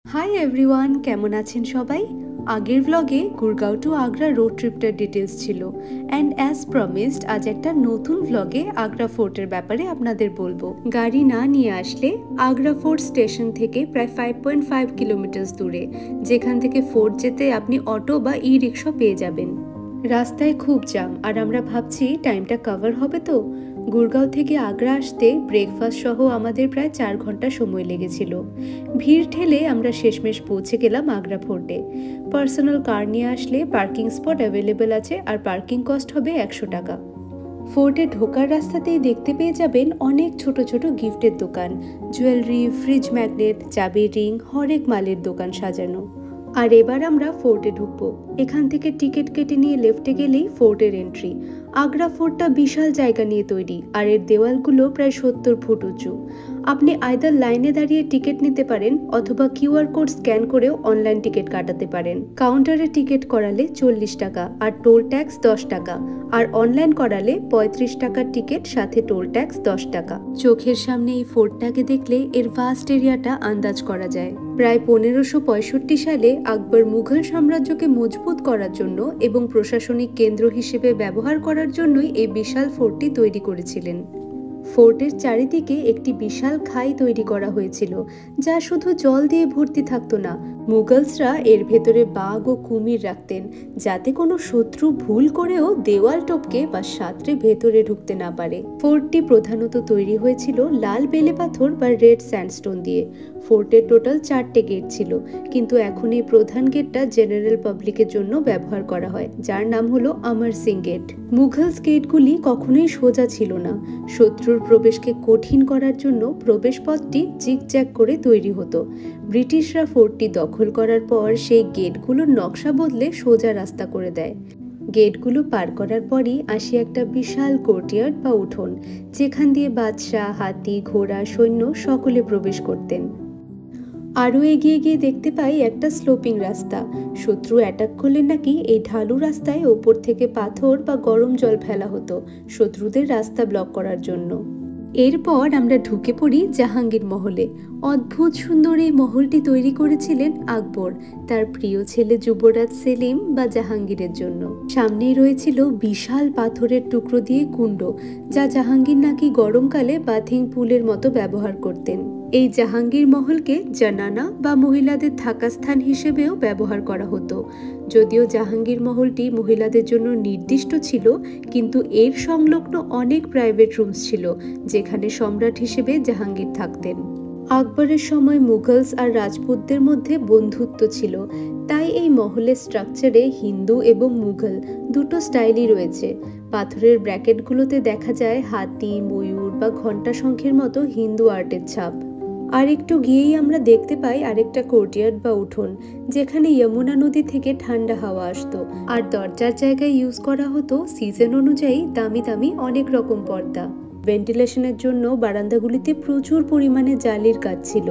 Hi everyone, কেমন আছেন সবাই? আগের ব্লগে গুরগাঁও টু আগ্রা রোড ট্রিপটার ডিটেলস ছিল অ্যান্ড অ্যাজ প্রমিসড আজ একটা নতুন ব্লগে আগ্রা ফোর্টের ব্যাপারে আপনাদের বলবো। গাড়ি না নিয়ে আসলে আগ্রা ফোর্ট স্টেশন থেকে প্রায় 5.5 কিলোমিটার দূরে, যেখান থেকে ফোর্ট যেতে আপনি অটো বা ই রিক্সা পেয়ে যাবেন। রাস্তায় খুব জ্যাম আর আমরা ভাবছি টাইমটা কভার হবে তো। গুরগাঁও থেকে আগ্রা আসতে ব্রেকফাস্ট সহ আমাদের প্রায় 4 ঘন্টা সময় লেগেছিল। ভিড় ঠেলে আমরা শেষমেশ পৌঁছে গেলাম আগ্রা ফোর্টে। পার্সোনাল কার নিয়ে আসলে পার্কিং স্পট অ্যাভেলেবেল আছে আর পার্কিং কস্ট হবে 100 টাকা। ফোর্টে ঢোকার রাস্তাতেই দেখতে পেয়ে যাবেন অনেক ছোট ছোট গিফটের দোকান, জুয়েলারি, ফ্রিজ ম্যাগনেট, চাবির রিং, হরেক মালের দোকান সাজানো। আর এবার আমরা ফোর্টে ঢুকবো। এখান থেকে টিকিট কেটে নিয়ে লেফটে গেলেই ফোর্টের এন্ট্রি। আগ্রা ফোর্টটা বিশাল জায়গা নিয়ে তৈরি আর এর দেওয়ালগুলো প্রায় 70 ফুট উঁচু। আপনি আইদার লাইনে দাঁড়িয়ে টিকিট নিতে পারেন অথবা কিউআর কোড স্ক্যান করেও অনলাইন টিকিট কাটাতে পারেন। কাউন্টারে টিকিট করালে 40 টাকা আর টোল ট্যাক্স 10 টাকা, আর অনলাইন করালে 35 টাকার টিকিট সাথে টোল ট্যাক্স 10 টাকা। চোখের সামনে এই ফোর্টটাকে দেখলে এর ভাস্ট এরিয়াটা আন্দাজ করা যায়। প্রায় 1565 সালে আকবর মুঘল সাম্রাজ্যকে মজবুত করার জন্য এবং প্রশাসনিক কেন্দ্র হিসেবে ব্যবহার করার জন্যই এই বিশাল ফোর্টটি তৈরি করেছিলেন। ফোর্টের চারিদিকে একটি বিশাল খাই তৈরি করা হয়েছিল, যা শুধু জল দিয়ে ভর্তি থাকতো না, মুঘলসরা এর ভেতরে বাঘ ও কুমির রাখতেন, যাতে কোনো শত্রু ভুল করেও দেওয়াল টপকে বা সাঁতরে ভেতরে ঢুকতে না পারে। ফোর্টটি প্রধানত তৈরি হয়েছিল লাল বেলে পাথর বা রেড স্যান্ডস্টোন দিয়ে। ফোর্টের টোটাল 4টে গেট ছিল, কিন্তু এখন এই প্রধান গেটটা জেনারেল পাবলিকের জন্য ব্যবহার করা হয়, যার নাম হলো অমর সিং গেট। মুঘলস গেটগুলি কখনোই সোজা ছিল না। শত্রুর প্রবেশকে কঠিন করার জন্য প্রবেশপথটি জিগজ্যাগ করে তৈরি হতো। ব্রিটিশরা ফোর্টটি দখল করার পর সেই গেটগুলোর নকশা বদলে সোজা রাস্তা করে দেয়। গেটগুলো পার করার পরই আসি একটা বিশাল কোর্টইয়ার্ড বা উঠোন, যেখান দিয়ে বাদশাহ, হাতি, ঘোড়া, সৈন্য সকলে প্রবেশ করতেন। আরও এগিয়ে গিয়ে দেখতে পাই একটা স্লোপিং রাস্তা। শত্রু অ্যাটাক করলে নাকি এই ঢালু রাস্তায় ওপর থেকে পাথর বা গরম জল ফেলা হতো শত্রুদের রাস্তা ব্লক করার জন্য। এরপর আমরা ঢুকে পড়ি জাহাঙ্গীর মহলে। অদ্ভুত সুন্দর এই মহলটি তৈরি করেছিলেন আকবর তার প্রিয় ছেলে যুবরাজ সেলিম বা জাহাঙ্গীরের জন্য। সামনেই রয়েছিল বিশাল পাথরের টুকরো দিয়ে কুণ্ড, যা জাহাঙ্গীর নাকি গরমকালে বাথিং পুলের মতো ব্যবহার করতেন। এই জাহাঙ্গীর মহলকে জানানা বা মহিলাদের থাকার স্থান হিসেবেও ব্যবহার করা হতো। যদিও জাহাঙ্গীর মহলটি মহিলাদের জন্য নির্দিষ্ট ছিল, কিন্তু এর সংলগ্ন অনেক প্রাইভেট রুমস ছিল, যেখানে সম্রাট হিসেবে জাহাঙ্গীর থাকতেন। আকবরের সময় মুঘলস আর রাজপুতদের মধ্যে বন্ধুত্ব ছিল, তাই এই মহলের স্ট্রাকচারে হিন্দু এবং মুঘল দুটো স্টাইলই রয়েছে। পাথরের ব্র্যাকেটগুলোতে দেখা যায় হাতি, ময়ূর বা ঘণ্টা শঙ্খের মতো হিন্দু আর্টের ছাপ। আর একটু গিয়েই আমরা দেখতে পাই আরেকটা কোর্টইয়ার্ড বা উঠোন, যেখানে যমুনা নদী থেকে ঠান্ডা হাওয়া আসতো, আর দরজার জায়গায় ইউজ করা হতো সিজন অনুযায়ী দামি দামি অনেক রকম পর্দা। ভেন্টিলেশনের জন্য বারান্দাগুলিতে প্রচুর পরিমাণে জালির কাজ ছিল,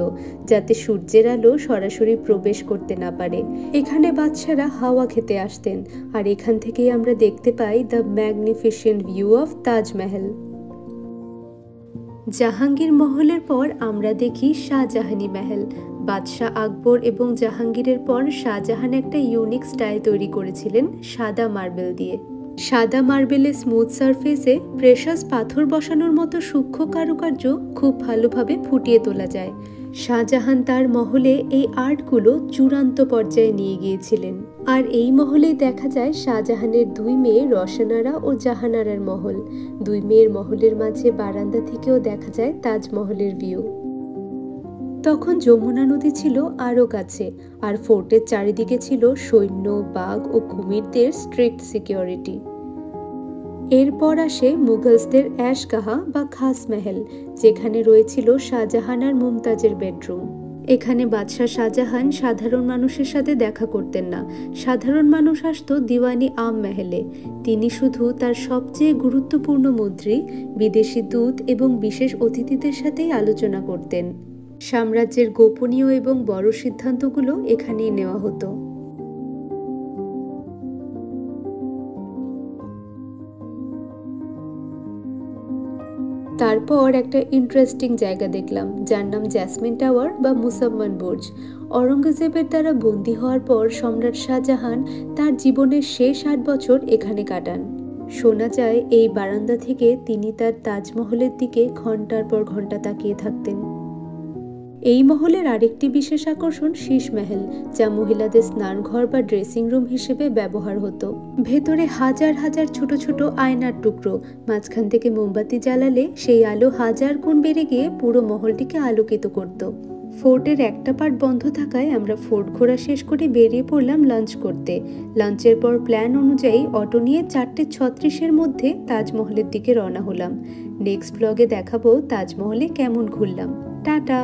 যাতে সূর্যের আলো সরাসরি প্রবেশ করতে না পারে। এখানে বাদশারা হাওয়া খেতে আসতেন, আর এখান থেকেই আমরা দেখতে পাই the magnificent view of Taj Mahal. Jahangir মহলের পর আমরা দেখি শাহজাহানি মহল। বাদশাহ আকবর এবং জাহাঙ্গীরের পর শাহজাহান একটা ইউনিক স্টাইল তৈরি করেছিলেন সাদা মার্বেল দিয়ে। সাদা মার্বেলের স্মুথ সারফেসে প্রেশাস পাথর বসানোর মতো সূক্ষ্ম কারুকার্য খুব ভালোভাবে ফুটিয়ে তোলা যায়। শাহজাহান তার মহলে এই আর্টগুলো চূড়ান্ত পর্যায়ে নিয়ে গিয়েছিলেন। আর এই মহলেই দেখা যায় শাহজাহানের 2 মেয়ে রসনারা ও জাহানারার মহল। 2 মেয়ের মহলের মাঝে বারান্দা থেকেও দেখা যায় তাজমহলের ভিউ। তখন যমুনা নদী ছিল আরও কাছে, আর ফোর্টের চারিদিকে ছিল সৈন্য, বাঘ ও কুমিরদের স্ট্রিক্ট সিকিউরিটি। এরপর আসে মুঘলসদের অ্যাশগাহা বা খাস মহল, যেখানে রয়েছিল শাহজাহান আর মুমতাজের বেডরুম। এখানে বাদশাহ শাহজাহান সাধারণ মানুষের সাথে দেখা করতেন না। সাধারণ মানুষ আসতো দিওয়ানি আম মহলে। তিনি শুধু তার সবচেয়ে গুরুত্বপূর্ণ মন্ত্রী, বিদেশি দূত এবং বিশেষ অতিথিদের সাথেই আলোচনা করতেন। সাম্রাজ্যের গোপনীয় এবং বড় সিদ্ধান্তগুলো এখানেই নেওয়া হতো। তারপর একটা ইন্টারেস্টিং জায়গা দেখলাম, যার নাম জ্যাসমিন টাওয়ার বা মুসাম্মান বুর্জ। অরঙ্গজেবের দ্বারা বন্দী হওয়ার পর সম্রাট শাহজাহান তার জীবনের শেষ 8 বছর এখানে কাটান। শোনা যায় এই বারান্দা থেকে তিনি তার তাজমহলের দিকে ঘন্টার পর ঘন্টা তাকিয়ে থাকতেন। এই মহলের আরেকটি বিশেষ আকর্ষণ শীশ মহল, যা মহিলাদের স্নানঘর বা ড্রেসিং রুম হিসেবে ব্যবহার হতো। ভেতরে হাজার হাজার ছোট ছোট আয়নার টুকরো, মাঝখান থেকে মোমবাতি জ্বালালে সেই আলো হাজার গুণ বেড়ে গিয়ে পুরো মহলটিকে আলোকিত করত। ফোর্টের একটা পার্ট বন্ধ থাকায় আমরা ফোর্ট ঘোরা শেষ করে বেরিয়ে পড়লাম লাঞ্চ করতে। লাঞ্চের পর প্ল্যান অনুযায়ী অটো নিয়ে 4:36-এর মধ্যে তাজমহলের দিকে রওনা হলাম। নেক্সট ব্লগে দেখাবো তাজমহলে কেমন ঘুরলাম। টাটা।